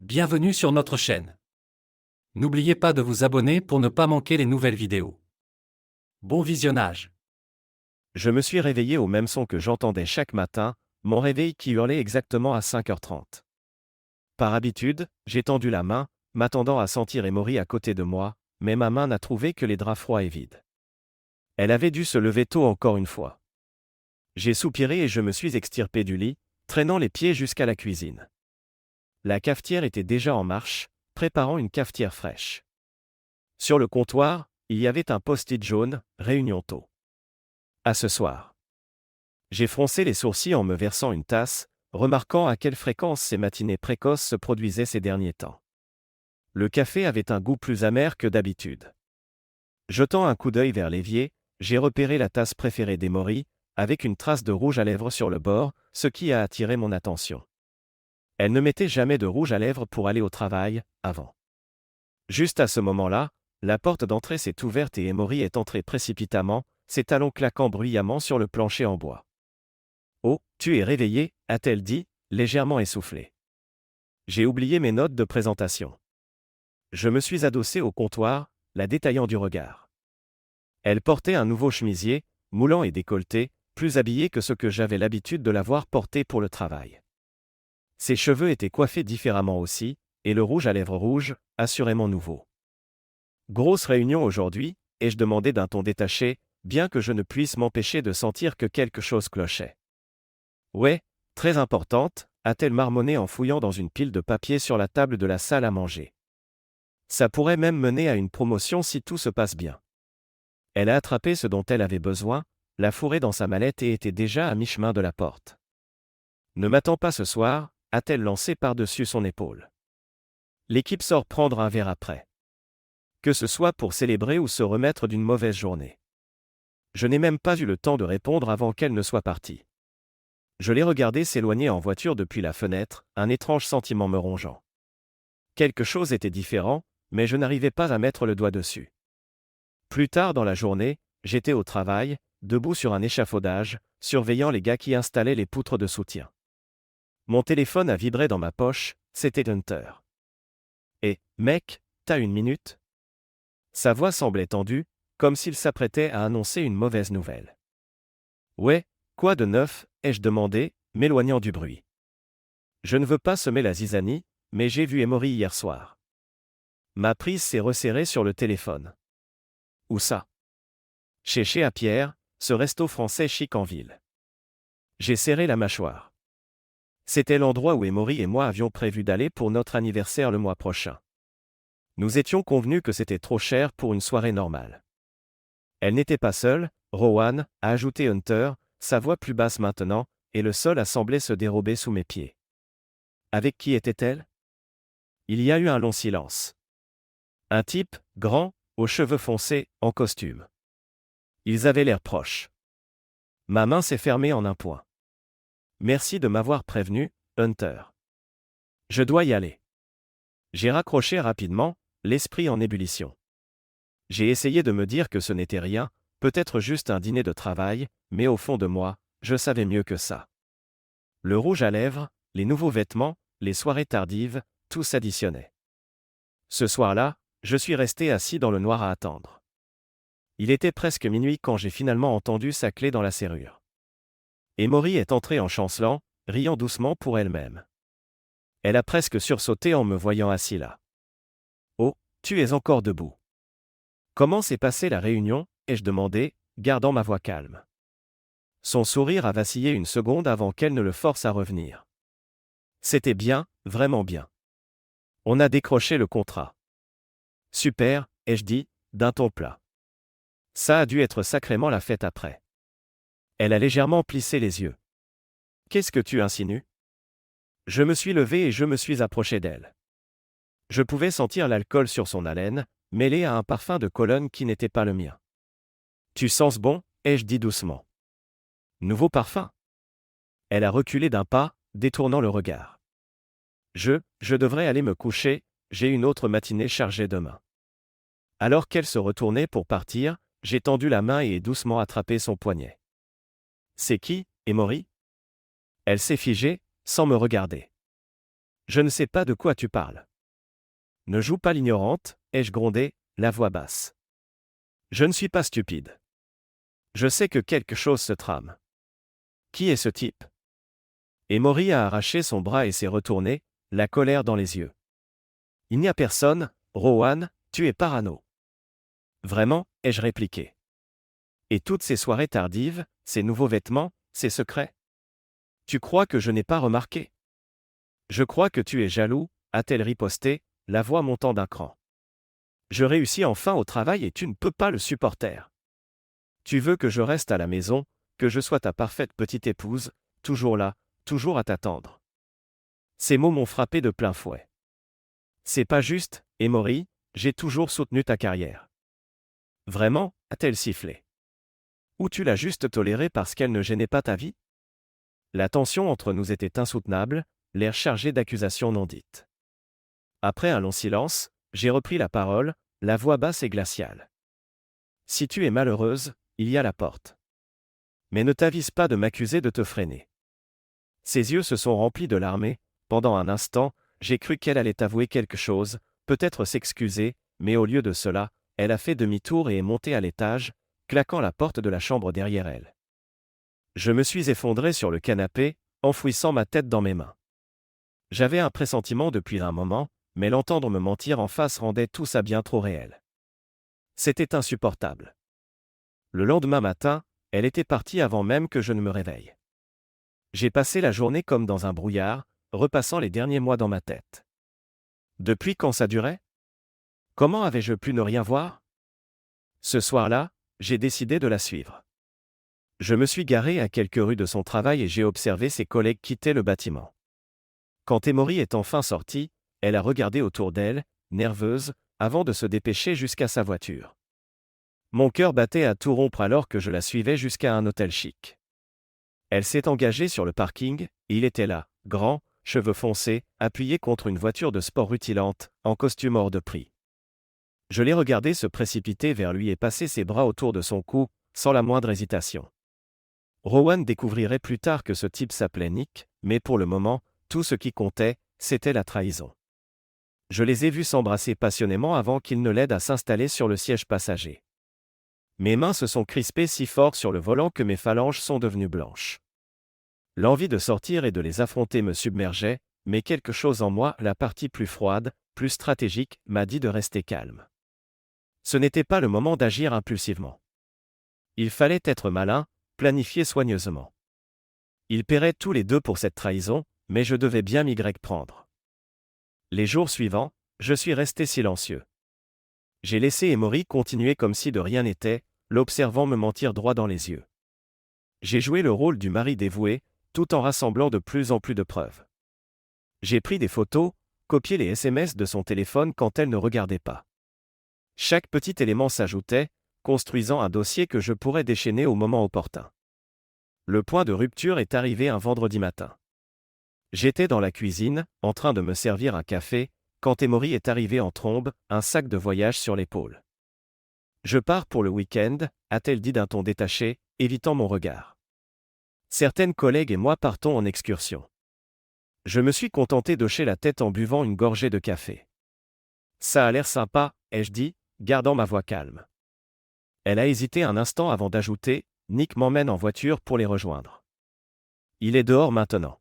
Bienvenue sur notre chaîne. N'oubliez pas de vous abonner pour ne pas manquer les nouvelles vidéos. Bon visionnage. Je me suis réveillé au même son que j'entendais chaque matin, mon réveil qui hurlait exactement à 5h30. Par habitude, j'ai tendu la main, m'attendant à sentir Emory à côté de moi, mais ma main n'a trouvé que les draps froids et vides. Elle avait dû se lever tôt encore une fois. J'ai soupiré et je me suis extirpé du lit, traînant les pieds jusqu'à la cuisine. La cafetière était déjà en marche, préparant une cafetière fraîche. Sur le comptoir, il y avait un post-it jaune, réunion tôt. À ce soir. J'ai froncé les sourcils en me versant une tasse, remarquant à quelle fréquence ces matinées précoces se produisaient ces derniers temps. Le café avait un goût plus amer que d'habitude. Jetant un coup d'œil vers l'évier, j'ai repéré la tasse préférée d'Emory, avec une trace de rouge à lèvres sur le bord, ce qui a attiré mon attention. Elle ne mettait jamais de rouge à lèvres pour aller au travail, avant. Juste à ce moment-là, la porte d'entrée s'est ouverte et Emory est entrée précipitamment, ses talons claquant bruyamment sur le plancher en bois. « Oh, tu es réveillé » a-t-elle dit, légèrement essoufflée. J'ai oublié mes notes de présentation. Je me suis adossé au comptoir, la détaillant du regard. Elle portait un nouveau chemisier, moulant et décolleté, plus habillé que ce que j'avais l'habitude de la voir porter pour le travail. Ses cheveux étaient coiffés différemment aussi, et le rouge à lèvres rouge, assurément nouveau. Grosse réunion aujourd'hui, ai-je demandé d'un ton détaché, bien que je ne puisse m'empêcher de sentir que quelque chose clochait. Ouais, très importante, a-t-elle marmonné en fouillant dans une pile de papier sur la table de la salle à manger. Ça pourrait même mener à une promotion si tout se passe bien. Elle a attrapé ce dont elle avait besoin, l'a fourré dans sa mallette et était déjà à mi-chemin de la porte. Ne m'attends pas ce soir, a-t-elle lancé par-dessus son épaule. L'équipe sort prendre un verre après. Que ce soit pour célébrer ou se remettre d'une mauvaise journée. Je n'ai même pas eu le temps de répondre avant qu'elle ne soit partie. Je l'ai regardé s'éloigner en voiture depuis la fenêtre, un étrange sentiment me rongeant. Quelque chose était différent, mais je n'arrivais pas à mettre le doigt dessus. Plus tard dans la journée, j'étais au travail, debout sur un échafaudage, surveillant les gars qui installaient les poutres de soutien. Mon téléphone a vibré dans ma poche, c'était Hunter. « Eh, mec, t'as une minute ?» Sa voix semblait tendue, comme s'il s'apprêtait à annoncer une mauvaise nouvelle. « Ouais, quoi de neuf ?» ai-je demandé, m'éloignant du bruit. Je ne veux pas semer la zizanie, mais j'ai vu Emory hier soir. Ma prise s'est resserrée sur le téléphone. Où ça? Chez à Pierre, ce resto français chic en ville. J'ai serré la mâchoire. C'était l'endroit où Emory et moi avions prévu d'aller pour notre anniversaire le mois prochain. Nous étions convenus que c'était trop cher pour une soirée normale. Elle n'était pas seule, Rowan, a ajouté Hunter, sa voix plus basse maintenant, et le sol a semblé se dérober sous mes pieds. Avec qui était-elle? Il y a eu un long silence. Un type, grand, aux cheveux foncés, en costume. Ils avaient l'air proches. Ma main s'est fermée en un point. Merci de m'avoir prévenu, Hunter. Je dois y aller. J'ai raccroché rapidement, l'esprit en ébullition. J'ai essayé de me dire que ce n'était rien, peut-être juste un dîner de travail, mais au fond de moi, je savais mieux que ça. Le rouge à lèvres, les nouveaux vêtements, les soirées tardives, tout s'additionnait. Ce soir-là, je suis resté assis dans le noir à attendre. Il était presque minuit quand j'ai finalement entendu sa clé dans la serrure. Emory est entrée en chancelant, riant doucement pour elle-même. Elle a presque sursauté en me voyant assis là. « Oh, tu es encore debout. » Comment s'est passée la réunion, ai-je demandé, gardant ma voix calme. Son sourire a vacillé une seconde avant qu'elle ne le force à revenir. C'était bien, vraiment bien. On a décroché le contrat. Super, ai-je dit, d'un ton plat. Ça a dû être sacrément la fête après. Elle a légèrement plissé les yeux. Qu'est-ce que tu insinues? Je me suis levé et je me suis approché d'elle. Je pouvais sentir l'alcool sur son haleine, mêlé à un parfum de cologne qui n'était pas le mien. Tu sens bon, ai-je dit doucement. Nouveau parfum? Elle a reculé d'un pas, détournant le regard. Je devrais aller me coucher, j'ai une autre matinée chargée demain. Alors qu'elle se retournait pour partir, j'ai tendu la main et ai doucement attrapé son poignet. C'est qui, Emory? Elle s'est figée, sans me regarder. Je ne sais pas de quoi tu parles. Ne joue pas l'ignorante, ai-je grondé, la voix basse. Je ne suis pas stupide. Je sais que quelque chose se trame. Qui est ce type? Emory a arraché son bras et s'est retourné, la colère dans les yeux. Il n'y a personne, Rowan, tu es parano. Vraiment, ai-je répliqué. Et toutes ces soirées tardives, ces nouveaux vêtements, ces secrets? Tu crois que je n'ai pas remarqué? Je crois que tu es jaloux, a-t-elle riposté, la voix montant d'un cran. Je réussis enfin au travail et tu ne peux pas le supporter. Tu veux que je reste à la maison, que je sois ta parfaite petite épouse, toujours là, toujours à t'attendre. Ces mots m'ont frappé de plein fouet. C'est pas juste, Emory, j'ai toujours soutenu ta carrière. Vraiment, a-t-elle sifflé. Ou tu l'as juste tolérée parce qu'elle ne gênait pas ta vie? La tension entre nous était insoutenable, l'air chargé d'accusations non dites. Après un long silence, j'ai repris la parole, la voix basse et glaciale. Si tu es malheureuse, il y a la porte. Mais ne t'avise pas de m'accuser de te freiner. Ses yeux se sont remplis de larmes et, pendant un instant, j'ai cru qu'elle allait avouer quelque chose, peut-être s'excuser, mais au lieu de cela, elle a fait demi-tour et est montée à l'étage, claquant la porte de la chambre derrière elle. Je me suis effondré sur le canapé, enfouissant ma tête dans mes mains. J'avais un pressentiment depuis un moment, mais l'entendre me mentir en face rendait tout ça bien trop réel. C'était insupportable. Le lendemain matin, elle était partie avant même que je ne me réveille. J'ai passé la journée comme dans un brouillard, repassant les derniers mois dans ma tête. Depuis quand ça durait? Comment avais-je pu ne rien voir? Ce soir-là, j'ai décidé de la suivre. Je me suis garé à quelques rues de son travail et j'ai observé ses collègues quitter le bâtiment. Quand Emory est enfin sortie, elle a regardé autour d'elle, nerveuse, avant de se dépêcher jusqu'à sa voiture. Mon cœur battait à tout rompre alors que je la suivais jusqu'à un hôtel chic. Elle s'est engagée sur le parking, et il était là, grand, cheveux foncés, appuyé contre une voiture de sport rutilante, en costume hors de prix. Je l'ai regardé se précipiter vers lui et passer ses bras autour de son cou, sans la moindre hésitation. Rowan découvrirait plus tard que ce type s'appelait Nick, mais pour le moment, tout ce qui comptait, c'était la trahison. Je les ai vus s'embrasser passionnément avant qu'il ne l'aide à s'installer sur le siège passager. Mes mains se sont crispées si fort sur le volant que mes phalanges sont devenues blanches. L'envie de sortir et de les affronter me submergeait, mais quelque chose en moi, la partie plus froide, plus stratégique, m'a dit de rester calme. Ce n'était pas le moment d'agir impulsivement. Il fallait être malin, planifier soigneusement. Ils paieraient tous les deux pour cette trahison, mais je devais bien m'y prendre. Les jours suivants, je suis resté silencieux. J'ai laissé Emory continuer comme si de rien n'était, l'observant me mentir droit dans les yeux. J'ai joué le rôle du mari dévoué, tout en rassemblant de plus en plus de preuves. J'ai pris des photos, copié les SMS de son téléphone quand elle ne regardait pas. Chaque petit élément s'ajoutait, construisant un dossier que je pourrais déchaîner au moment opportun. Le point de rupture est arrivé un vendredi matin. J'étais dans la cuisine, en train de me servir un café, quand Emory est arrivé en trombe, un sac de voyage sur l'épaule. « Je pars pour le week-end », a-t-elle dit d'un ton détaché, évitant mon regard. Certaines collègues et moi partons en excursion. Je me suis contenté d'hocher la tête en buvant une gorgée de café. Ça a l'air sympa, ai-je dit, gardant ma voix calme. Elle a hésité un instant avant d'ajouter, Nick m'emmène en voiture pour les rejoindre. Il est dehors maintenant.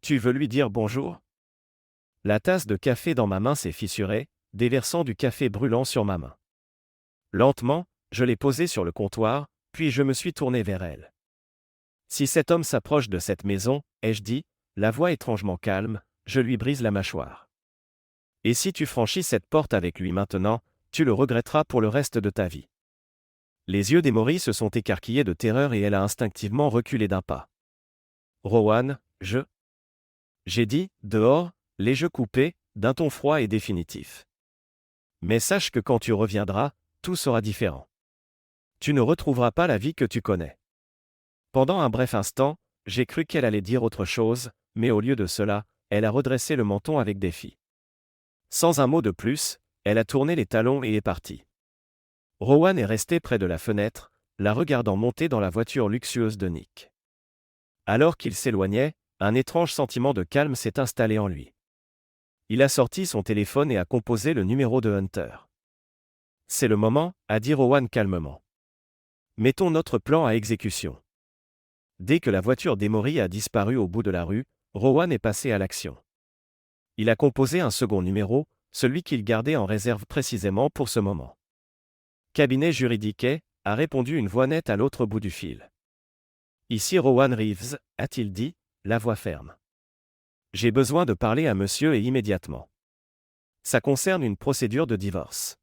Tu veux lui dire bonjour? La tasse de café dans ma main s'est fissurée, déversant du café brûlant sur ma main. Lentement, je l'ai posé sur le comptoir, puis je me suis tourné vers elle. Si cet homme s'approche de cette maison, ai-je dit, la voix étrangement calme, je lui brise la mâchoire. Et si tu franchis cette porte avec lui maintenant, tu le regretteras pour le reste de ta vie. Les yeux d'Emory se sont écarquillés de terreur et elle a instinctivement reculé d'un pas. Rowan, J'ai dit, dehors, les jeux coupés, d'un ton froid et définitif. Mais sache que quand tu reviendras, tout sera différent. Tu ne retrouveras pas la vie que tu connais. Pendant un bref instant, j'ai cru qu'elle allait dire autre chose, mais au lieu de cela, elle a redressé le menton avec défi. Sans un mot de plus, elle a tourné les talons et est partie. Rowan est resté près de la fenêtre, la regardant monter dans la voiture luxueuse de Nick. Alors qu'il s'éloignait, un étrange sentiment de calme s'est installé en lui. Il a sorti son téléphone et a composé le numéro de Hunter. C'est le moment, a dit Rowan calmement. Mettons notre plan à exécution. Dès que la voiture d'Emory a disparu au bout de la rue, Rowan est passé à l'action. Il a composé un second numéro, celui qu'il gardait en réserve précisément pour ce moment. Cabinet juridique, a répondu une voix nette à l'autre bout du fil. Ici Rowan Reeves, a-t-il dit, la voix ferme. J'ai besoin de parler à monsieur et immédiatement. Ça concerne une procédure de divorce.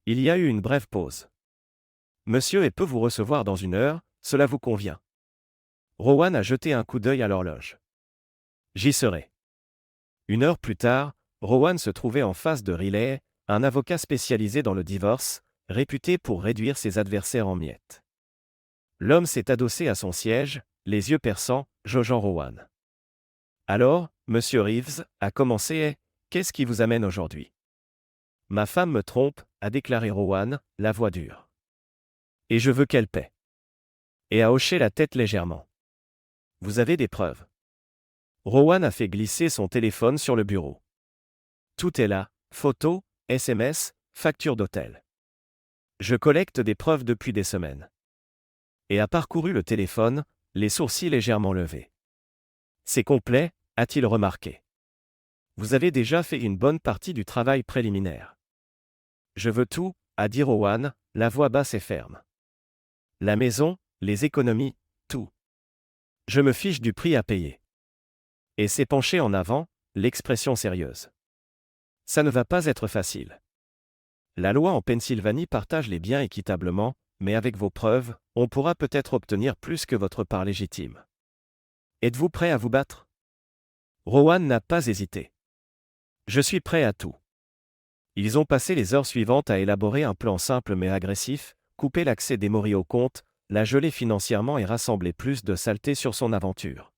Il y a eu une brève pause. Monsieur peut vous recevoir dans 1 heure, cela vous convient. Rowan a jeté un coup d'œil à l'horloge. J'y serai. 1 heure plus tard, Rowan se trouvait en face de Riley, un avocat spécialisé dans le divorce, réputé pour réduire ses adversaires en miettes. L'homme s'est adossé à son siège, les yeux perçants, jaugeant Rowan. Alors, monsieur Reeves, a commencé, qu'est-ce qui vous amène aujourd'hui? Ma femme me trompe, a déclaré Rowan, la voix dure. Et je veux qu'elle paie. Et a hoché la tête légèrement. Vous avez des preuves? Rowan a fait glisser son téléphone sur le bureau. Tout est là, photos, SMS, factures d'hôtel. Je collecte des preuves depuis des semaines. Et a parcouru le téléphone, les sourcils légèrement levés. C'est complet, a-t-il remarqué. Vous avez déjà fait une bonne partie du travail préliminaire. Je veux tout, a dit Rowan, la voix basse et ferme. La maison, les économies, tout. Je me fiche du prix à payer. Et s'est penché en avant, l'expression sérieuse. Ça ne va pas être facile. La loi en Pennsylvanie partage les biens équitablement, mais avec vos preuves, on pourra peut-être obtenir plus que votre part légitime. Êtes-vous prêt à vous battre? Rowan n'a pas hésité. Je suis prêt à tout. Ils ont passé les heures suivantes à élaborer un plan simple mais agressif, couper l'accès d'Emory au compte, la geler financièrement et rassembler plus de saleté sur son aventure.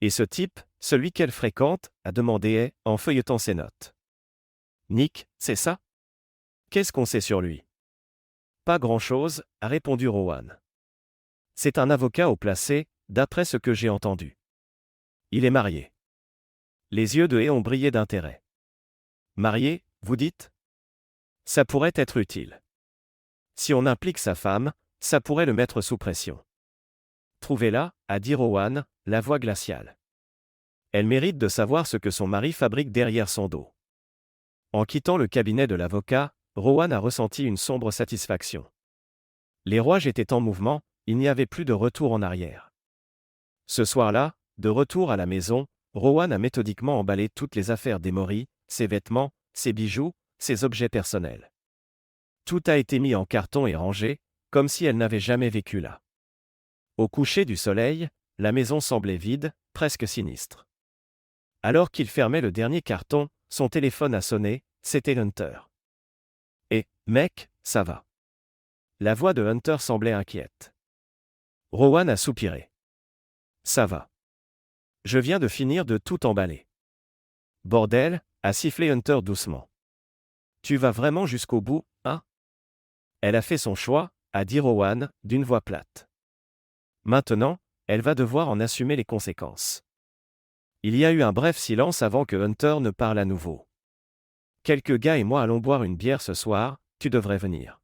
Et ce type, celui qu'elle fréquente, a demandé en feuilletant ses notes. Nick, c'est ça? Qu'est-ce qu'on sait sur lui? Pas grand-chose, a répondu Rowan. C'est un avocat haut placé, d'après ce que j'ai entendu. Il est marié. Les yeux de Hay ont brillé d'intérêt. Marié, vous dites? Ça pourrait être utile. Si on implique sa femme, ça pourrait le mettre sous pression. Trouvez-la, a dit Rowan, la voix glaciale. Elle mérite de savoir ce que son mari fabrique derrière son dos. En quittant le cabinet de l'avocat, Rowan a ressenti une sombre satisfaction. Les rouages étaient en mouvement, il n'y avait plus de retour en arrière. Ce soir-là, de retour à la maison, Rowan a méthodiquement emballé toutes les affaires d'Emory, ses vêtements, ses bijoux, ses objets personnels. Tout a été mis en carton et rangé, comme si elle n'avait jamais vécu là. Au coucher du soleil, la maison semblait vide, presque sinistre. Alors qu'il fermait le dernier carton, son téléphone a sonné, c'était Hunter. Et, mec, ça va. La voix de Hunter semblait inquiète. Rowan a soupiré. Ça va. Je viens de finir de tout emballer. Bordel, a sifflé Hunter doucement. Tu vas vraiment jusqu'au bout, hein? Elle a fait son choix, a dit Rowan, d'une voix plate. Maintenant, elle va devoir en assumer les conséquences. Il y a eu un bref silence avant que Hunter ne parle à nouveau. Quelques gars et moi allons boire une bière ce soir, tu devrais venir.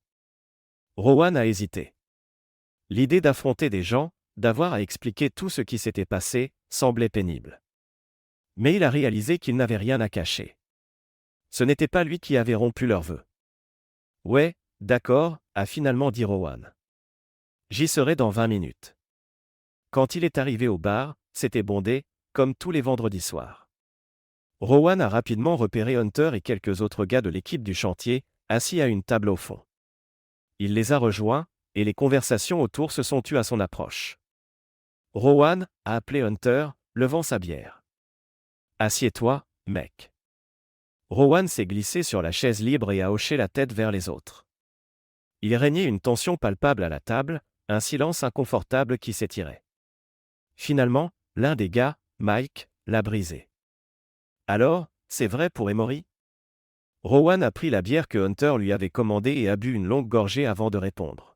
Rowan a hésité. L'idée d'affronter des gens, d'avoir à expliquer tout ce qui s'était passé, semblait pénible. Mais il a réalisé qu'il n'avait rien à cacher. Ce n'était pas lui qui avait rompu leurs vœux. Ouais, d'accord, a finalement dit Rowan. J'y serai dans 20 minutes. Quand il est arrivé au bar, c'était bondé, comme tous les vendredis soirs. Rowan a rapidement repéré Hunter et quelques autres gars de l'équipe du chantier, assis à une table au fond. Il les a rejoints, et les conversations autour se sont tues à son approche. Rowan a appelé Hunter, levant sa bière. Assieds-toi, mec. Rowan s'est glissé sur la chaise libre et a hoché la tête vers les autres. Il régnait une tension palpable à la table, un silence inconfortable qui s'étirait. Finalement, l'un des gars, Mike, l'a brisé. Alors, c'est vrai pour Emory? Rowan a pris la bière que Hunter lui avait commandée et a bu une longue gorgée avant de répondre.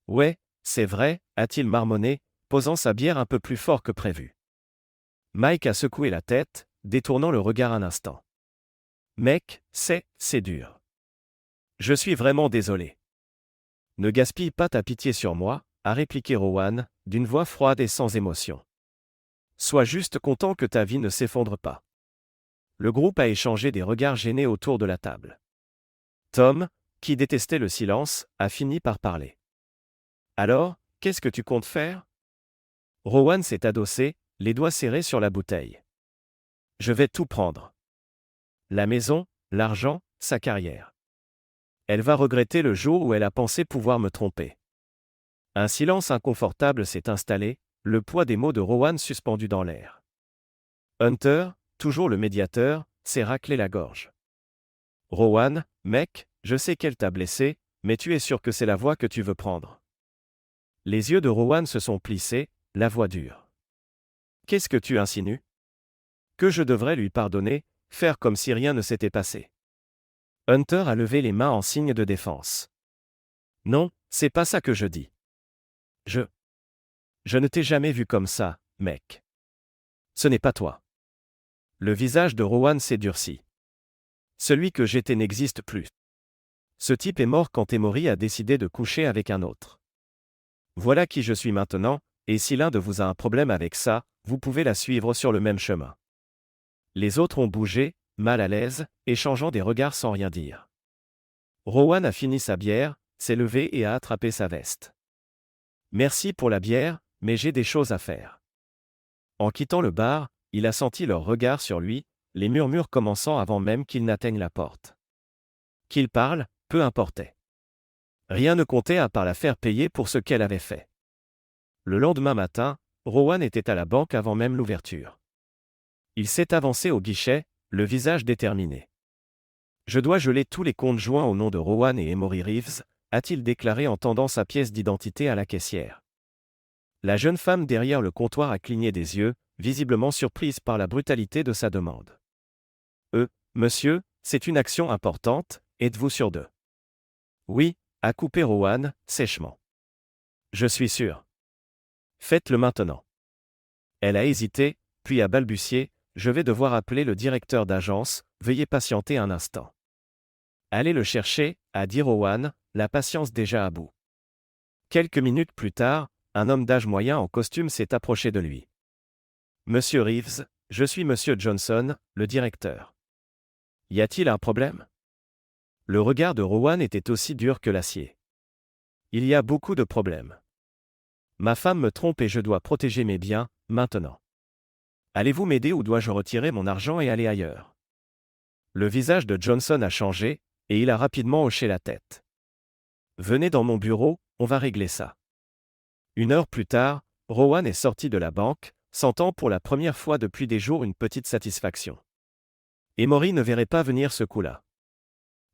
Ouais, c'est vrai, a-t-il marmonné, posant sa bière un peu plus fort que prévu. Mike a secoué la tête, détournant le regard un instant. Mec, c'est dur. Je suis vraiment désolé. Ne gaspille pas ta pitié sur moi, a répliqué Rowan, d'une voix froide et sans émotion. Sois juste content que ta vie ne s'effondre pas. Le groupe a échangé des regards gênés autour de la table. Tom, qui détestait le silence, a fini par parler. Alors, qu'est-ce que tu comptes faire ? Rowan s'est adossé, les doigts serrés sur la bouteille. Je vais tout prendre. La maison, l'argent, sa carrière. Elle va regretter le jour où elle a pensé pouvoir me tromper. Un silence inconfortable s'est installé, le poids des mots de Rowan suspendu dans l'air. Hunter, toujours le médiateur, s'est raclé la gorge. Rowan, mec, je sais qu'elle t'a blessé, mais tu es sûr que c'est la voie que tu veux prendre. Les yeux de Rowan se sont plissés, la voix dure. Qu'est-ce que tu insinues ? Que je devrais lui pardonner, faire comme si rien ne s'était passé. Hunter a levé les mains en signe de défense. Non, c'est pas ça que je dis. Je ne t'ai jamais vu comme ça, mec. Ce n'est pas toi. Le visage de Rowan s'est durci. Celui que j'étais n'existe plus. Ce type est mort quand Emory a décidé de coucher avec un autre. Voilà qui je suis maintenant, et si l'un de vous a un problème avec ça, vous pouvez la suivre sur le même chemin. Les autres ont bougé, mal à l'aise, échangeant des regards sans rien dire. Rowan a fini sa bière, s'est levé et a attrapé sa veste. Merci pour la bière, mais j'ai des choses à faire. En quittant le bar, il a senti leur regard sur lui, les murmures commençant avant même qu'il n'atteigne la porte. Qu'il parle, peu importait. Rien ne comptait à part la faire payer pour ce qu'elle avait fait. Le lendemain matin, Rowan était à la banque avant même l'ouverture. Il s'est avancé au guichet, le visage déterminé. Je dois geler tous les comptes joints au nom de Rowan et Emory Reeves, a-t-il déclaré en tendant sa pièce d'identité à la caissière. La jeune femme derrière le comptoir a cligné des yeux, visiblement surprise par la brutalité de sa demande. Monsieur, c'est une action importante, êtes-vous sûr de ? Oui, a coupé Rowan, sèchement. Je suis sûr. Faites-le maintenant. Elle a hésité, puis a balbutié, je vais devoir appeler le directeur d'agence, veuillez patienter un instant. Allez le chercher, a dit Rowan, la patience déjà à bout. Quelques minutes plus tard, un homme d'âge moyen en costume s'est approché de lui. Monsieur Reeves, je suis Monsieur Johnson, le directeur. Y a-t-il un problème ? Le regard de Rowan était aussi dur que l'acier. Il y a beaucoup de problèmes. Ma femme me trompe et je dois protéger mes biens, maintenant. Allez-vous m'aider ou dois-je retirer mon argent et aller ailleurs ? Le visage de Johnson a changé, et il a rapidement hoché la tête. Venez dans mon bureau, on va régler ça. 1 heure plus tard, Rowan est sorti de la banque, sentant pour la première fois depuis des jours une petite satisfaction. Emory ne verrait pas venir ce coup-là.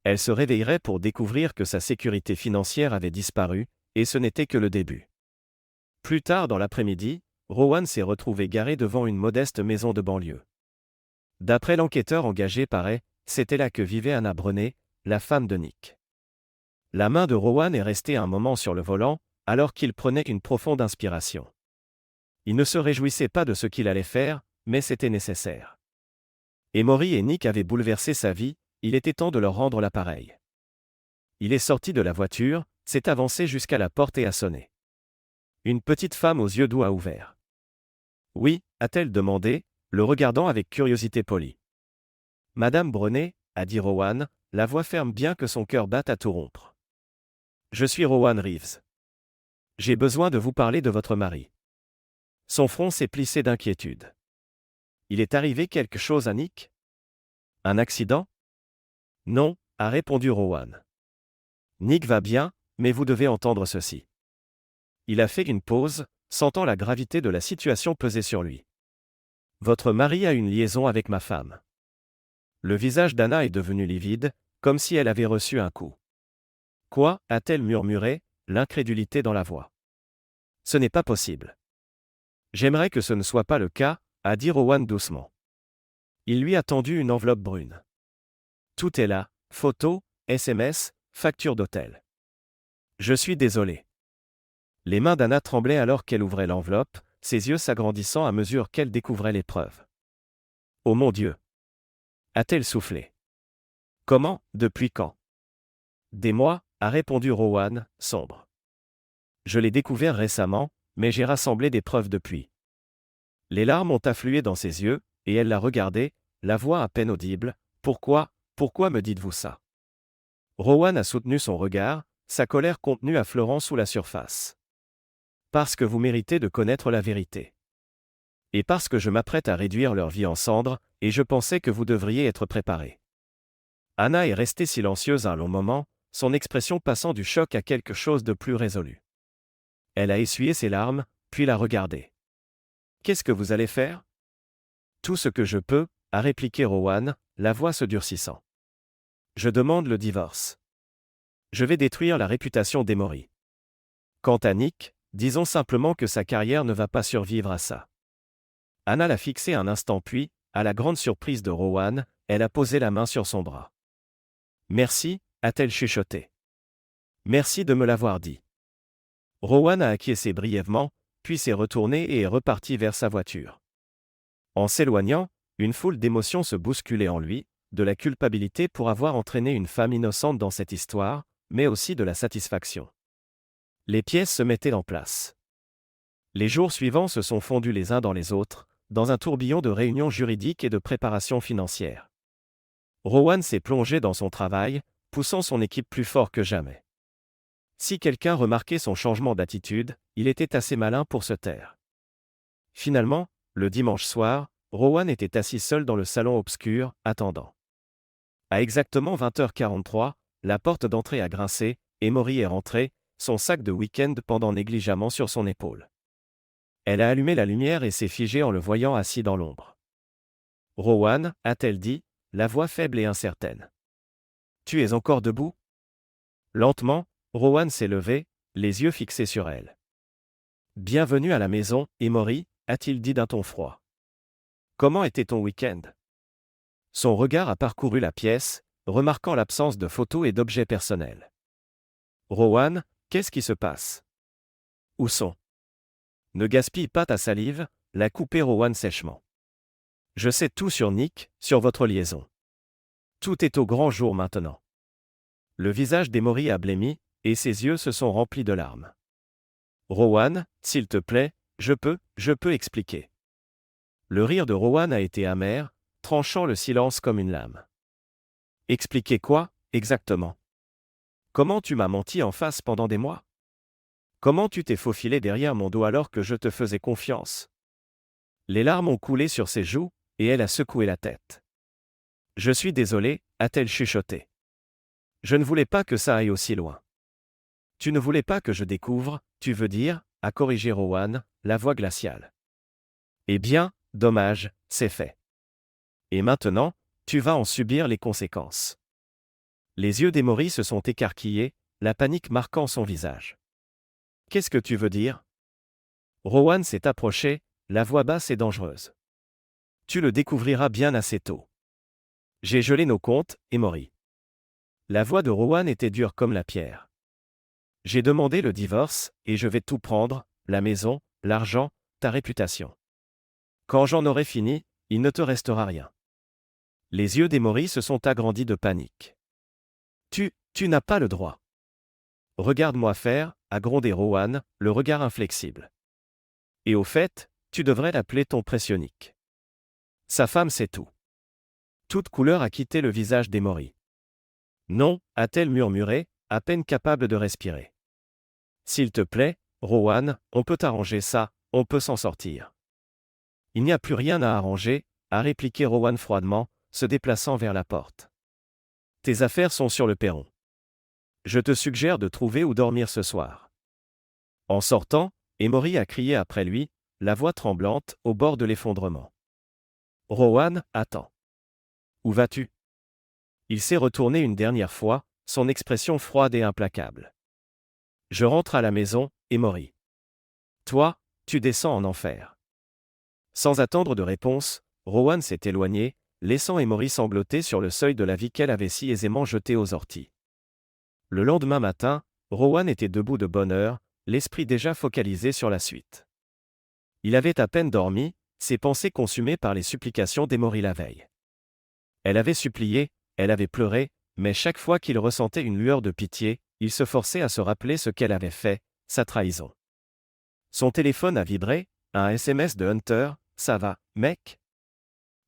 Elle se réveillerait pour découvrir que sa sécurité financière avait disparu, et ce n'était que le début. Plus tard dans l'après-midi, Rowan s'est retrouvé garé devant une modeste maison de banlieue. D'après l'enquêteur engagé par elle, c'était là que vivait Anna Brené, la femme de Nick. La main de Rowan est restée un moment sur le volant, alors qu'il prenait une profonde inspiration. Il ne se réjouissait pas de ce qu'il allait faire, mais c'était nécessaire. Emory et Nick avaient bouleversé sa vie, il était temps de leur rendre l'appareil. Il est sorti de la voiture, s'est avancé jusqu'à la porte et a sonné. Une petite femme aux yeux doux a ouvert. Oui, a-t-elle demandé, le regardant avec curiosité polie. Madame Brené, a dit Rowan, la voix ferme bien que son cœur batte à tout rompre. Je suis Rowan Reeves. J'ai besoin de vous parler de votre mari. Son front s'est plissé d'inquiétude. Il est arrivé quelque chose à Nick ? Un accident ? Non, a répondu Rowan. Nick va bien, mais vous devez entendre ceci. Il a fait une pause, sentant la gravité de la situation peser sur lui. Votre mari a une liaison avec ma femme. Le visage d'Anna est devenu livide, comme si elle avait reçu un coup. Quoi ? A-t-elle murmuré, l'incrédulité dans la voix. Ce n'est pas possible. J'aimerais que ce ne soit pas le cas, a dit Rowan doucement. Il lui a tendu une enveloppe brune. Tout est là, photos, SMS, facture d'hôtel. Je suis désolé. Les mains d'Anna tremblaient alors qu'elle ouvrait l'enveloppe, ses yeux s'agrandissant à mesure qu'elle découvrait les preuves. Oh mon Dieu! A-t-elle soufflé. Comment, depuis quand? Des mois, a répondu Rowan, sombre. Je l'ai découvert récemment, mais j'ai rassemblé des preuves depuis. Les larmes ont afflué dans ses yeux, et elle l'a regardé, la voix à peine audible. Pourquoi me dites-vous ça? Rowan a soutenu son regard, sa colère contenue affleurant sous la surface. Parce que vous méritez de connaître la vérité. Et parce que je m'apprête à réduire leur vie en cendres, et je pensais que vous devriez être préparé. Anna est restée silencieuse un long moment, son expression passant du choc à quelque chose de plus résolu. Elle a essuyé ses larmes, puis l'a regardé. Qu'est-ce que vous allez faire? Tout ce que je peux, a répliqué Rowan, la voix se durcissant. Je demande le divorce. Je vais détruire la réputation d'Emory. Quant à Nick, disons simplement que sa carrière ne va pas survivre à ça. Anna l'a fixé un instant puis, à la grande surprise de Rowan, elle a posé la main sur son bras. Merci, a-t-elle chuchoté. Merci de me l'avoir dit. Rowan a acquiescé brièvement, puis s'est retourné et est reparti vers sa voiture. En s'éloignant, une foule d'émotions se bousculait en lui, de la culpabilité pour avoir entraîné une femme innocente dans cette histoire, mais aussi de la satisfaction. Les pièces se mettaient en place. Les jours suivants se sont fondus les uns dans les autres, dans un tourbillon de réunions juridiques et de préparations financières. Rowan s'est plongé dans son travail, poussant son équipe plus fort que jamais. Si quelqu'un remarquait son changement d'attitude, il était assez malin pour se taire. Finalement, le dimanche soir, Rowan était assis seul dans le salon obscur, attendant. À exactement 20h43, la porte d'entrée a grincé, et Emory est rentrée, son sac de week-end pendant négligemment sur son épaule. Elle a allumé la lumière et s'est figée en le voyant assis dans l'ombre. Rowan, a-t-elle dit, la voix faible et incertaine. Tu es encore debout? Lentement, Rowan s'est levé, les yeux fixés sur elle. Bienvenue à la maison, Emory, a-t-il dit d'un ton froid. Comment était ton week-end? Son regard a parcouru la pièce, remarquant l'absence de photos et d'objets personnels. Rowan, qu'est-ce qui se passe? Où sont? Ne gaspille pas ta salive, l'a coupé Rowan sèchement. Je sais tout sur Nick, sur votre liaison. Tout est au grand jour maintenant. Le visage d'Emory a blêmi, et ses yeux se sont remplis de larmes. Rowan, s'il te plaît, je peux expliquer. Le rire de Rowan a été amer, tranchant le silence comme une lame. Expliquer quoi, exactement? Comment tu m'as menti en face pendant des mois? Comment tu t'es faufilé derrière mon dos alors que je te faisais confiance? Les larmes ont coulé sur ses joues, et elle a secoué la tête. Je suis désolé, a-t-elle chuchoté. Je ne voulais pas que ça aille aussi loin. Tu ne voulais pas que je découvre, tu veux dire, a corrigé Rowan, la voix glaciale. Eh bien, dommage, c'est fait. Et maintenant, tu vas en subir les conséquences. Les yeux d'Emory se sont écarquillés, la panique marquant son visage. Qu'est-ce que tu veux dire? Rowan s'est approché, la voix basse et dangereuse. Tu le découvriras bien assez tôt. J'ai gelé nos comptes, Emory. La voix de Rowan était dure comme la pierre. J'ai demandé le divorce, et je vais tout prendre, la maison, l'argent, ta réputation. Quand j'en aurai fini, il ne te restera rien. Les yeux d'Emory se sont agrandis de panique. Tu n'as pas le droit. Regarde-moi faire, a grondé Rowan, le regard inflexible. Et au fait, tu devrais l'appeler ton précieux Nick. Sa femme sait tout. Toute couleur a quitté le visage d'Emory. Non, a-t-elle murmuré, à peine capable de respirer. S'il te plaît, Rowan, on peut arranger ça, on peut s'en sortir. Il n'y a plus rien à arranger, a répliqué Rowan froidement, se déplaçant vers la porte. Tes affaires sont sur le perron. Je te suggère de trouver où dormir ce soir. En sortant, Emory a crié après lui, la voix tremblante, au bord de l'effondrement. Rowan, attends. Où vas-tu? Il s'est retourné une dernière fois, son expression froide et implacable. Je rentre à la maison, Emory. Toi, tu descends en enfer. Sans attendre de réponse, Rowan s'est éloigné, laissant Emory sangloter sur le seuil de la vie qu'elle avait si aisément jetée aux orties. Le lendemain matin, Rowan était debout de bonne heure, l'esprit déjà focalisé sur la suite. Il avait à peine dormi, ses pensées consumées par les supplications d'Emory la veille. Elle avait supplié, elle avait pleuré, mais chaque fois qu'il ressentait une lueur de pitié, il se forçait à se rappeler ce qu'elle avait fait, sa trahison. Son téléphone a vibré, un SMS de Hunter, « Ça va, mec ?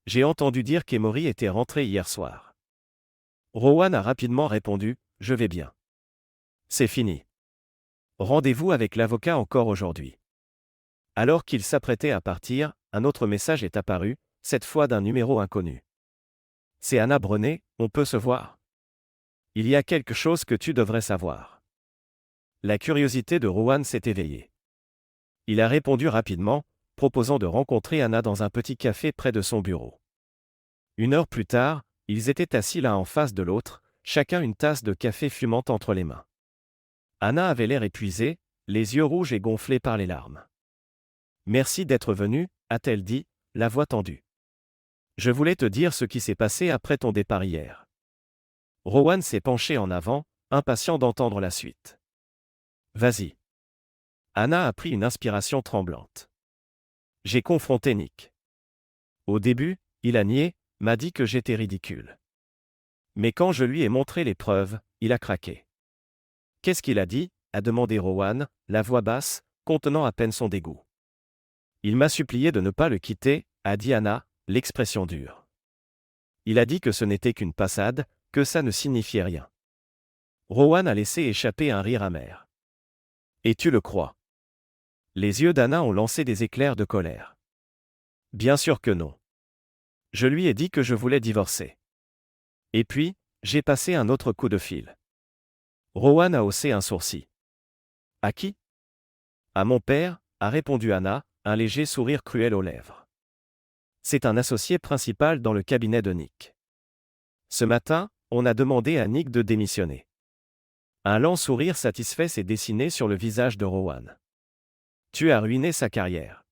J'ai entendu dire qu'Emory était rentré hier soir. » Rowan a rapidement répondu, « Je vais bien. C'est fini. Rendez-vous avec l'avocat encore aujourd'hui. » Alors qu'il s'apprêtait à partir, un autre message est apparu, cette fois d'un numéro inconnu. « C'est Anna Brené, on peut se voir ? Il y a quelque chose que tu devrais savoir. » La curiosité de Rowan s'est éveillée. Il a répondu rapidement, proposant de rencontrer Anna dans un petit café près de son bureau. 1 heure plus tard, ils étaient assis l'un en face de l'autre, chacun une tasse de café fumante entre les mains. Anna avait l'air épuisée, les yeux rouges et gonflés par les larmes. « Merci d'être venu, a-t-elle dit, la voix tendue. Je voulais te dire ce qui s'est passé après ton départ hier. » Rowan s'est penché en avant, impatient d'entendre la suite. « Vas-y. » Anna a pris une inspiration tremblante. « J'ai confronté Nick. Au début, il a nié, m'a dit que j'étais ridicule. Mais quand je lui ai montré les preuves, il a craqué. »« Qu'est-ce qu'il a dit ?» a demandé Rowan, la voix basse, contenant à peine son dégoût. « Il m'a supplié de ne pas le quitter, » a dit Anna, l'expression dure. « Il a dit que ce n'était qu'une passade, que ça ne signifiait rien. » Rowan a laissé échapper un rire amer. « Et tu le crois ?» Les yeux d'Anna ont lancé des éclairs de colère. « Bien sûr que non. Je lui ai dit que je voulais divorcer. Et puis, j'ai passé un autre coup de fil. » Rowan a haussé un sourcil. « À qui ? » ? « À mon père, » a répondu Anna, un léger sourire cruel aux lèvres. « C'est un associé principal dans le cabinet de Nick. Ce matin, on a demandé à Nick de démissionner. » Un lent sourire satisfait s'est dessiné sur le visage de Rowan. « Tu as ruiné sa carrière. »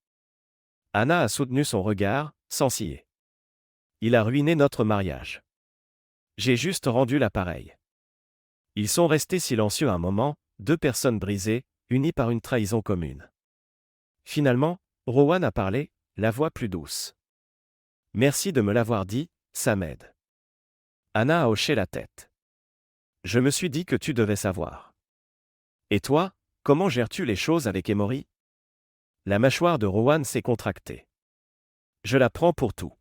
Anna a soutenu son regard, sans ciller. « Il a ruiné notre mariage. J'ai juste rendu l'appareil. » Ils sont restés silencieux un moment, 2 personnes brisées, unies par une trahison commune. Finalement, Rowan a parlé, la voix plus douce. « Merci de me l'avoir dit, ça m'aide. » Anna a hoché la tête. « Je me suis dit que tu devais savoir. Et toi, comment gères-tu les choses avec Emory ? » La mâchoire de Rowan s'est contractée. « Je la prends pour tout.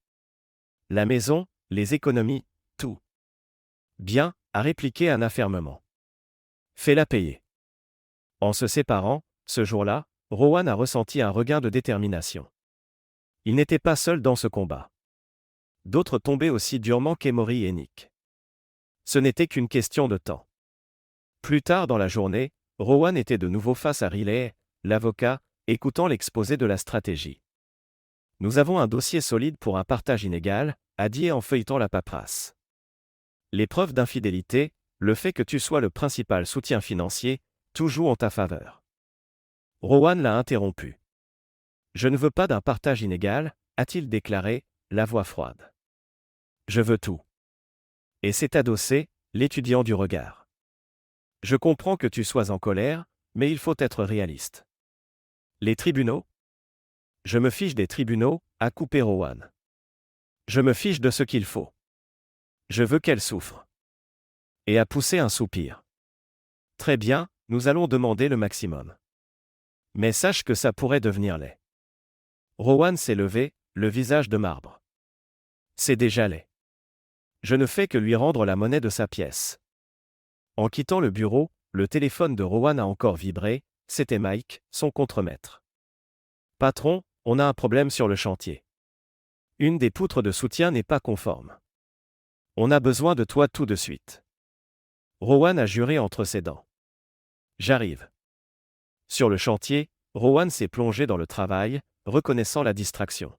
La maison, les économies, tout. »« Bien, » a répliqué Anna fermement. « Fais-la payer. » En se séparant, ce jour-là, Rowan a ressenti un regain de détermination. Il n'était pas seul dans ce combat. D'autres tombaient aussi durement qu'Emory et Nick. Ce n'était qu'une question de temps. Plus tard dans la journée, Rowan était de nouveau face à Riley, l'avocat, écoutant l'exposé de la stratégie. « Nous avons un dossier solide pour un partage inégal, » a dit en feuilletant la paperasse. « Les preuves d'infidélité, le fait que tu sois le principal soutien financier, tout joue en ta faveur. » Rowan l'a interrompu. « Je ne veux pas d'un partage inégal, » a-t-il déclaré, la voix froide. « Je veux tout. » Et s'est adossé, l'étudiant du regard. « Je comprends que tu sois en colère, mais il faut être réaliste. » Les tribunaux ? Je me fiche des tribunaux, a coupé Rowan. Je me fiche de ce qu'il faut. Je veux qu'elle souffre. Et a poussé un soupir. Très bien, nous allons demander le maximum. Mais sache que ça pourrait devenir laid. Rowan s'est levé, le visage de marbre. C'est déjà laid. Je ne fais que lui rendre la monnaie de sa pièce. En quittant le bureau, le téléphone de Rowan a encore vibré, c'était Mike, son contremaître. Patron, on a un problème sur le chantier. Une des poutres de soutien n'est pas conforme. On a besoin de toi tout de suite. Rowan a juré entre ses dents. J'arrive. Sur le chantier, Rowan s'est plongé dans le travail, reconnaissant la distraction.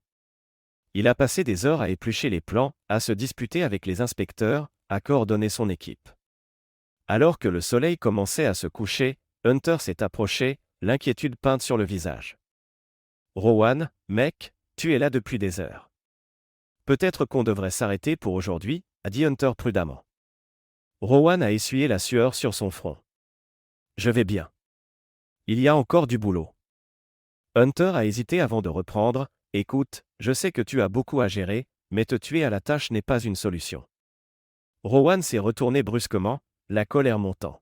Il a passé des heures à éplucher les plans, à se disputer avec les inspecteurs, à coordonner son équipe. Alors que le soleil commençait à se coucher, Hunter s'est approché, l'inquiétude peinte sur le visage. « Rowan, mec, tu es là depuis des heures. Peut-être qu'on devrait s'arrêter pour aujourd'hui, » a dit Hunter prudemment. Rowan a essuyé la sueur sur son front. « Je vais bien. Il y a encore du boulot. » Hunter a hésité avant de reprendre, Écoute, je sais que tu as beaucoup à gérer, mais te tuer à la tâche n'est pas une solution. Rowan s'est retourné brusquement, la colère montant.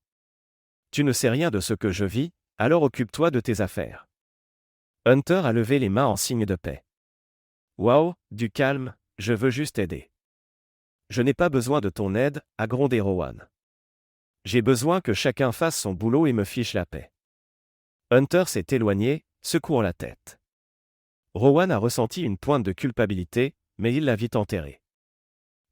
Tu ne sais rien de ce que je vis, alors occupe-toi de tes affaires. Hunter a levé les mains en signe de paix. Wow, du calme, je veux juste aider. Je n'ai pas besoin de ton aide, a grondé Rowan. J'ai besoin que chacun fasse son boulot et me fiche la paix. Hunter s'est éloigné, secouant la tête. Rowan a ressenti une pointe de culpabilité, mais il l'a vite enterrée.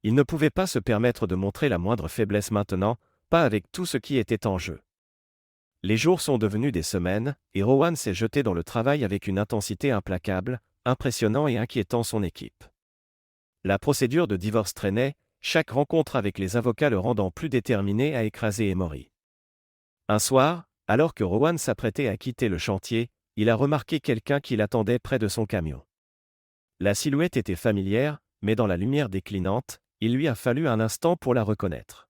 Il ne pouvait pas se permettre de montrer la moindre faiblesse maintenant, pas avec tout ce qui était en jeu. Les jours sont devenus des semaines, et Rowan s'est jeté dans le travail avec une intensité implacable, impressionnant et inquiétant son équipe. La procédure de divorce traînait, chaque rencontre avec les avocats le rendant plus déterminé à écraser Emory. Un soir, alors que Rowan s'apprêtait à quitter le chantier, il a remarqué quelqu'un qui l'attendait près de son camion. La silhouette était familière, mais dans la lumière déclinante, il lui a fallu un instant pour la reconnaître.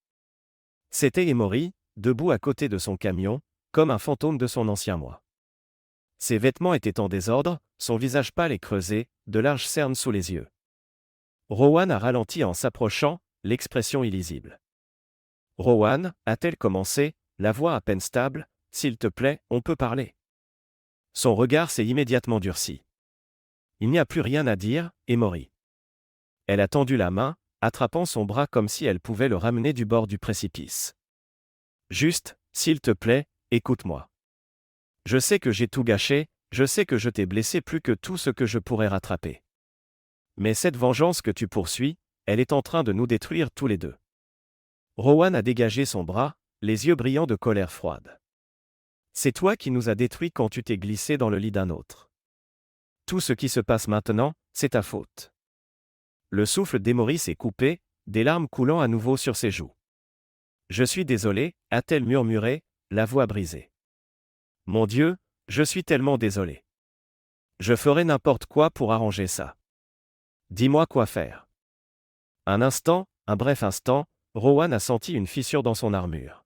C'était Emory, debout à côté de son camion, comme un fantôme de son ancien moi. Ses vêtements étaient en désordre, son visage pâle et creusé, de larges cernes sous les yeux. Rowan a ralenti en s'approchant, l'expression illisible. « Rowan, a-t-elle commencé, la voix à peine stable, s'il te plaît, on peut parler. » Son regard s'est immédiatement durci. Il n'y a plus rien à dire, Emory. Elle a tendu la main, attrapant son bras comme si elle pouvait le ramener du bord du précipice. Juste, s'il te plaît, écoute-moi. Je sais que j'ai tout gâché, je sais que je t'ai blessé plus que tout ce que je pourrais rattraper. Mais cette vengeance que tu poursuis, elle est en train de nous détruire tous les deux. Rowan a dégagé son bras, les yeux brillants de colère froide. C'est toi qui nous as détruits quand tu t'es glissé dans le lit d'un autre. Tout ce qui se passe maintenant, c'est ta faute. Le souffle d'Emory s'est coupé, des larmes coulant à nouveau sur ses joues. Je suis désolé, a-t-elle murmuré, la voix brisée. Mon Dieu, je suis tellement désolé. Je ferai n'importe quoi pour arranger ça. Dis-moi quoi faire. Un instant, un bref instant, Rowan a senti une fissure dans son armure.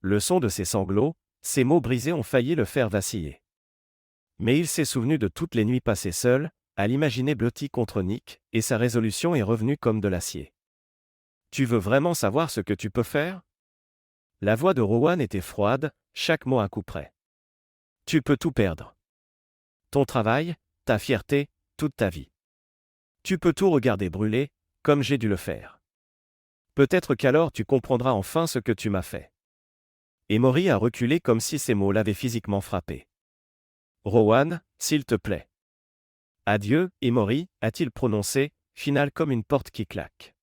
Le son de ses sanglots, ses mots brisés ont failli le faire vaciller. Mais il s'est souvenu de toutes les nuits passées seul, à l'imaginer blotti contre Nick, et sa résolution est revenue comme de l'acier. Tu veux vraiment savoir ce que tu peux faire? La voix de Rowan était froide, chaque mot un coup près. Tu peux tout perdre. Ton travail, ta fierté, toute ta vie. Tu peux tout regarder brûler, comme j'ai dû le faire. Peut-être qu'alors tu comprendras enfin ce que tu m'as fait. Emory a reculé comme si ces mots l'avaient physiquement frappé. Rowan, s'il te plaît. Adieu, Emory, a-t-il prononcé, final comme une porte qui claque.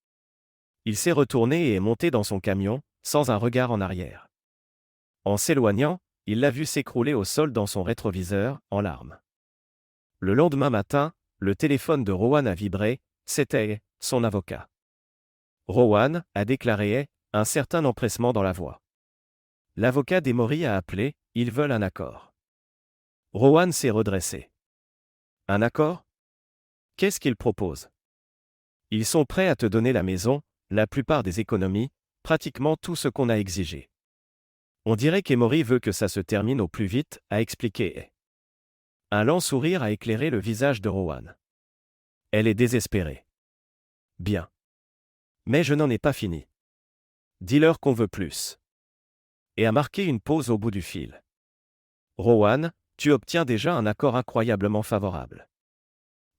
Il s'est retourné et est monté dans son camion, sans un regard en arrière. En s'éloignant, il l'a vu s'écrouler au sol dans son rétroviseur, en larmes. Le lendemain matin, le téléphone de Rowan a vibré, c'était son avocat. Rowan, a déclaré, un certain empressement dans la voix. L'avocat d'Emory a appelé, ils veulent un accord. Rowan s'est redressé. Un accord? Qu'est-ce qu'ils proposent? Ils sont prêts à te donner la maison, la plupart des économies, pratiquement tout ce qu'on a exigé. On dirait qu'Emory veut que ça se termine au plus vite, a expliqué. Un lent sourire a éclairé le visage de Rowan. Elle est désespérée. Bien. Mais je n'en ai pas fini. Dis-leur qu'on veut plus. Et a marqué une pause au bout du fil. Rowan, tu obtiens déjà un accord incroyablement favorable.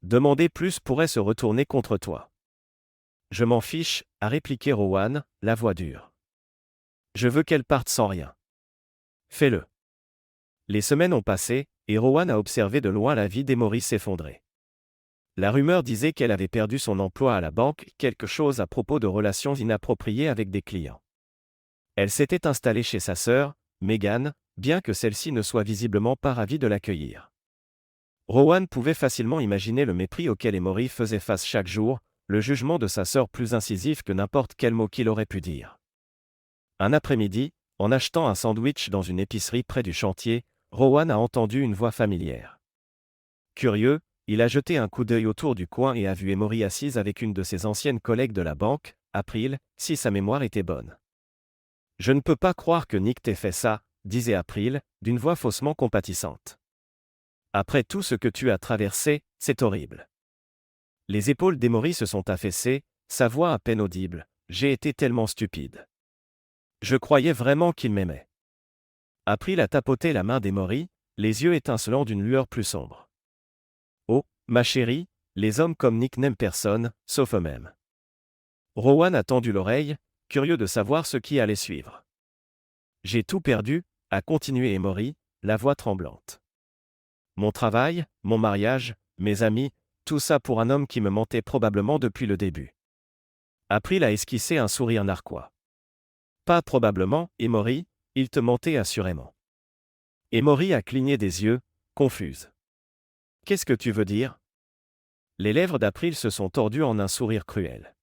Demander plus pourrait se retourner contre toi. Je m'en fiche, a répliqué Rowan, la voix dure. Je veux qu'elle parte sans rien. Fais-le. Les semaines ont passé, et Rowan a observé de loin la vie d'Emory s'effondrer. La rumeur disait qu'elle avait perdu son emploi à la banque, quelque chose à propos de relations inappropriées avec des clients. Elle s'était installée chez sa sœur, Megan, bien que celle-ci ne soit visiblement pas ravie de l'accueillir. Rowan pouvait facilement imaginer le mépris auquel Emory faisait face chaque jour, le jugement de sa sœur plus incisif que n'importe quel mot qu'il aurait pu dire. Un après-midi, en achetant un sandwich dans une épicerie près du chantier, Rowan a entendu une voix familière. Curieux, il a jeté un coup d'œil autour du coin et a vu Emory assise avec une de ses anciennes collègues de la banque, April, si sa mémoire était bonne. « Je ne peux pas croire que Nick t'ait fait ça », disait April, d'une voix faussement compatissante. Après tout ce que tu as traversé, c'est horrible. Les épaules d'Emory se sont affaissées, sa voix à peine audible. J'ai été tellement stupide. Je croyais vraiment qu'il m'aimait. April a tapoté la main d'Emory, les yeux étincelants d'une lueur plus sombre. Oh, ma chérie, les hommes comme Nick n'aiment personne, sauf eux-mêmes. Rowan a tendu l'oreille, curieux de savoir ce qui allait suivre. J'ai tout perdu, a continué Emory, la voix tremblante. Mon travail, mon mariage, mes amis, tout ça pour un homme qui me mentait probablement depuis le début. April a esquissé un sourire narquois. Pas probablement, Emory, il te mentait assurément. Emory a cligné des yeux, confuse. Qu'est-ce que tu veux dire? Les lèvres d'April se sont tordues en un sourire cruel.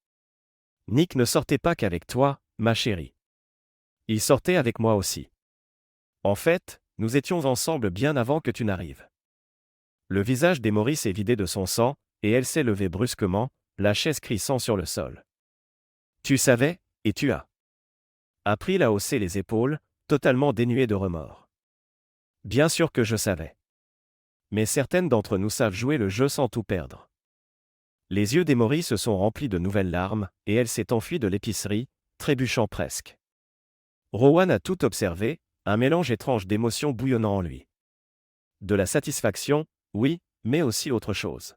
Nick ne sortait pas qu'avec toi, ma chérie. Il sortait avec moi aussi. En fait, nous étions ensemble bien avant que tu n'arrives. Le visage d'Emory s'est vidé de son sang, et elle s'est levée brusquement, la chaise crissant sur le sol. Tu savais, et tu as. April a haussé les épaules, totalement dénuée de remords. Bien sûr que je savais. Mais certaines d'entre nous savent jouer le jeu sans tout perdre. Les yeux d'Emory se sont remplis de nouvelles larmes, et elle s'est enfuie de l'épicerie, trébuchant presque. Rowan a tout observé, un mélange étrange d'émotions bouillonnant en lui. De la satisfaction, oui, mais aussi autre chose.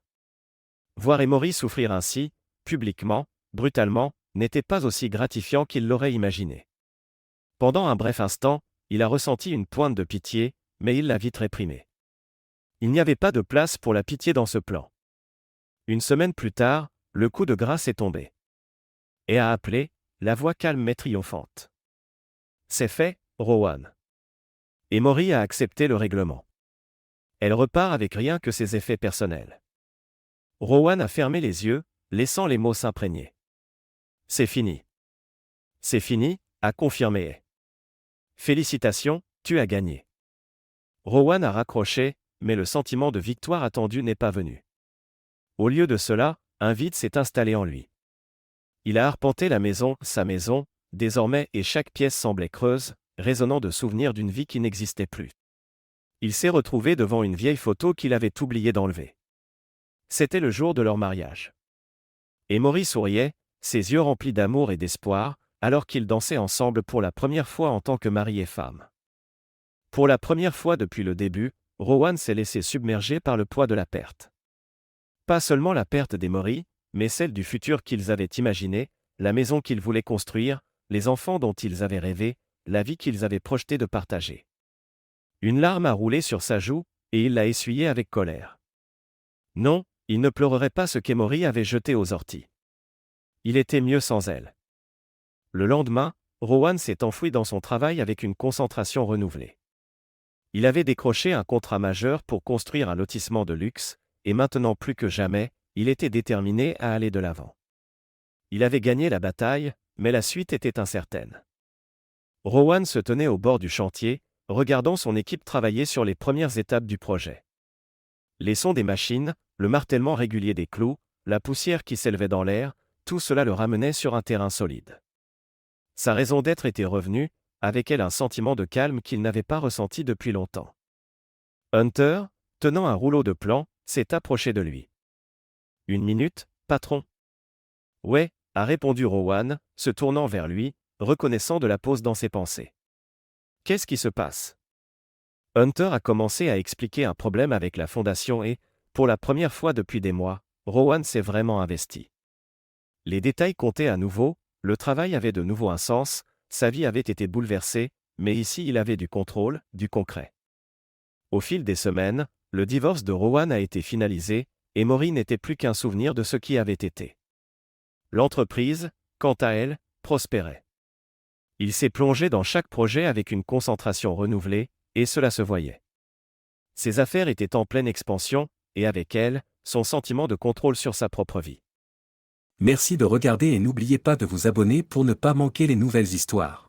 Voir Emory souffrir ainsi, publiquement, brutalement, n'était pas aussi gratifiant qu'il l'aurait imaginé. Pendant un bref instant, il a ressenti une pointe de pitié, mais il l'a vite réprimée. Il n'y avait pas de place pour la pitié dans ce plan. Une semaine plus tard, le coup de grâce est tombé. Et a appelé, la voix calme mais triomphante. C'est fait, Rowan. Emory a accepté le règlement. Elle repart avec rien que ses effets personnels. Rowan a fermé les yeux, laissant les mots s'imprégner. C'est fini. C'est fini, a confirmé. Félicitations, tu as gagné. Rowan a raccroché, mais le sentiment de victoire attendu n'est pas venu. Au lieu de cela, un vide s'est installé en lui. Il a arpenté la maison, sa maison, désormais, et chaque pièce semblait creuse, résonnant de souvenirs d'une vie qui n'existait plus. Il s'est retrouvé devant une vieille photo qu'il avait oublié d'enlever. C'était le jour de leur mariage. Emory souriait, ses yeux remplis d'amour et d'espoir, alors qu'ils dansaient ensemble pour la première fois en tant que mari et femme. Pour la première fois depuis le début, Rowan s'est laissé submerger par le poids de la perte. Pas seulement la perte d'Emory, mais celle du futur qu'ils avaient imaginé, la maison qu'ils voulaient construire, les enfants dont ils avaient rêvé, la vie qu'ils avaient projeté de partager. Une larme a roulé sur sa joue, et il l'a essuyée avec colère. Non, il ne pleurerait pas ce qu'Emory avait jeté aux orties. Il était mieux sans elle. Le lendemain, Rowan s'est enfoui dans son travail avec une concentration renouvelée. Il avait décroché un contrat majeur pour construire un lotissement de luxe, et maintenant plus que jamais, il était déterminé à aller de l'avant. Il avait gagné la bataille, mais la suite était incertaine. Rowan se tenait au bord du chantier, regardant son équipe travailler sur les premières étapes du projet. Les sons des machines, le martèlement régulier des clous, la poussière qui s'élevait dans l'air, tout cela le ramenait sur un terrain solide. Sa raison d'être était revenue, avec elle un sentiment de calme qu'il n'avait pas ressenti depuis longtemps. Hunter, tenant un rouleau de plans, s'est approché de lui. « Une minute, patron ?» « Ouais » a répondu Rowan, se tournant vers lui, reconnaissant de la pause dans ses pensées. « Qu'est-ce qui se passe ?» Hunter a commencé à expliquer un problème avec la fondation et, pour la première fois depuis des mois, Rowan s'est vraiment investi. Les détails comptaient à nouveau, le travail avait de nouveau un sens, sa vie avait été bouleversée, mais ici il avait du contrôle, du concret. Au fil des semaines, le divorce de Rowan a été finalisé, et Emory n'était plus qu'un souvenir de ce qui avait été. L'entreprise, quant à elle, prospérait. Il s'est plongé dans chaque projet avec une concentration renouvelée, et cela se voyait. Ses affaires étaient en pleine expansion, et avec elles, son sentiment de contrôle sur sa propre vie. Merci de regarder et n'oubliez pas de vous abonner pour ne pas manquer les nouvelles histoires.